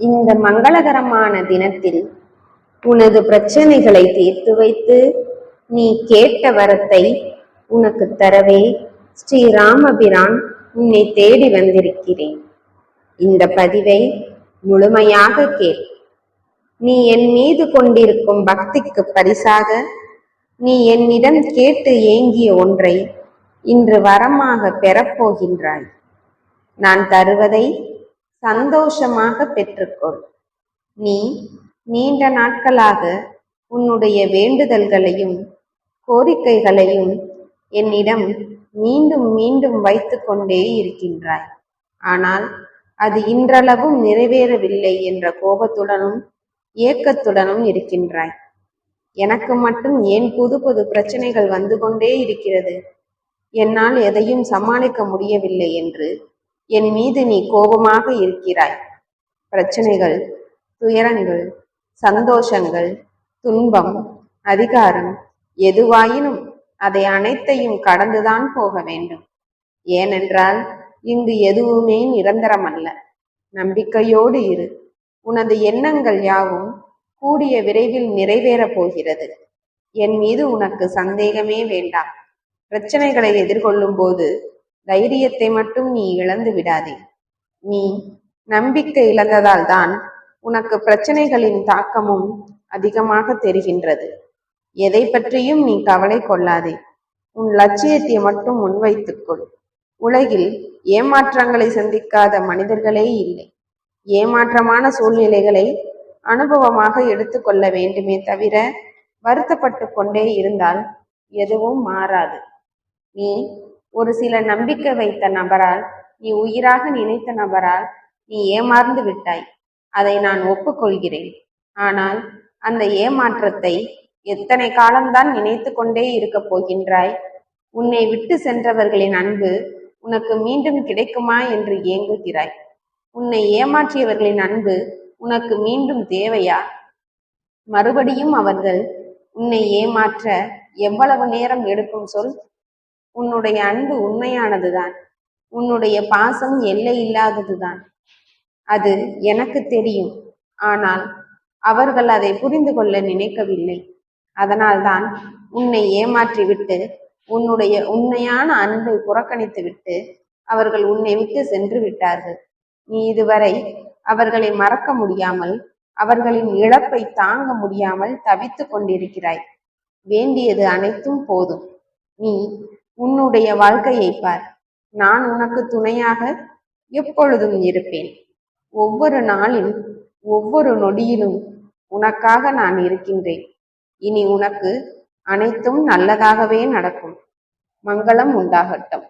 இந்த மங்களகரமான தினத்தில் உனது பிரச்சனைகளை தீர்த்து வைத்து நீ கேட்ட வரத்தை உனக்கு தரவே ஸ்ரீராமபிரான் உன்னை தேடி வந்திருக்கிறேன். இந்த பதிவை முழுமையாக கேள். நீ என் மீது கொண்டிருக்கும் பக்திக்கு பரிசாக நீ என்னிடம் கேட்டு ஏங்கிய ஒன்றை இன்று வரமாக பெறப்போகின்றாய். நான் தருவதை சந்தோஷமாக பெற்றுக்கொள். நீ நீண்ட நாட்களாக உன்னுடைய வேண்டுதல்களையும் கோரிக்கைகளையும் என்னிடம் மீண்டும் மீண்டும் வைத்து கொண்டே இருக்கின்றாய். ஆனால் அது இன்றளவும் நிறைவேறவில்லை என்ற கோபத்துடனும் ஏக்கத்துடனும் இருக்கின்றாய். எனக்கு மட்டும் ஏன் புது புது பிரச்சனைகள் வந்து கொண்டே இருக்கிறது, என்னால் எதையும் சமாளிக்க முடியவில்லை என்று என் மீது நீ கோபமாக இருக்கிறாய். பிரச்சனைகள், துயரங்கள், சந்தோஷங்கள், துன்பம், அதிகாரம் எதுவாயினும் அதை அனைத்தையும் கடந்துதான் போக வேண்டும். ஏனென்றால் இங்கு எதுவுமே நிரந்தரமல்ல. நம்பிக்கையோடு இரு. உனது எண்ணங்கள் யாவும் கூடிய விரைவில் நிறைவேறப் போகிறது. என் மீது உனக்கு சந்தேகமே வேண்டாம். பிரச்சனைகளை எதிர்கொள்ளும் போது தைரியத்தை மட்டும் நீ இழந்து விடாதே. நீ நம்பிக்கை இழந்ததால் தான் உனக்கு பிரச்சனைகளின் தாக்கமும் அதிகமாக தெரிகின்றது. எதை பற்றியும் நீ கவலை கொள்ளாதே. உன் லட்சியத்தை மட்டும் முன்வைத்துக்கொள். உலகில் ஏமாற்றங்களை சந்திக்காத மனிதர்களே இல்லை. ஏமாற்றமான சூழ்நிலைகளை அனுபவமாக எடுத்துக்கொள்ள வேண்டுமே தவிர வருத்தப்பட்டு கொண்டே இருந்தால் எதுவும் மாறாது. நீ ஒரு சில நம்பிக்கை வைத்த நபரால், நீ உயிராக நினைத்த நபரால் நீ ஏமாந்து விட்டாய். அதை நான் ஒப்புக்கொள்கிறேன். ஆனால் அந்த ஏமாற்றத்தை எத்தனை காலம்தான் நினைத்து கொண்டே இருக்க போகின்றாய்? உன்னை விட்டு சென்றவர்களின் அன்பு உனக்கு மீண்டும் கிடைக்குமா என்று ஏங்குகிறாய். உன்னை ஏமாற்றியவர்களின் அன்பு உனக்கு மீண்டும் தேவையா? மறுபடியும் அவர்கள் உன்னை ஏமாற்ற எவ்வளவு நேரம் எடுக்கும் சொல்? உன்னுடைய அன்பு உண்மையானதுதான். உன்னுடைய பாசம் எல்லை இல்லாததுதான். அது எனக்கு தெரியும். ஆனால் அவர்கள் அதை புரிந்து கொள்ள நினைக்கவில்லை. அதனால்தான் உன்னை ஏமாற்றிவிட்டு உன்னுடைய உண்மையான அன்பை புறக்கணித்து விட்டு அவர்கள் உன்னை விட்டு சென்று விட்டார்கள். நீ இதுவரை அவர்களை மறக்க முடியாமல், அவர்களின் இழப்பை தாங்க முடியாமல் தவித்து கொண்டிருக்கிறாய். வேண்டியது அனைத்தும் போதும். நீ உன்னுடைய வாழ்க்கையை பார். நான் உனக்கு துணையாக எப்பொழுதும் இருப்பேன். ஒவ்வொரு நாளில் ஒவ்வொரு நொடியிலும் உனக்காக நான் இருக்கின்றேன். இனி உனக்கு அனைத்தும் நல்லதாகவே நடக்கும். மங்களம் உண்டாகட்டும்.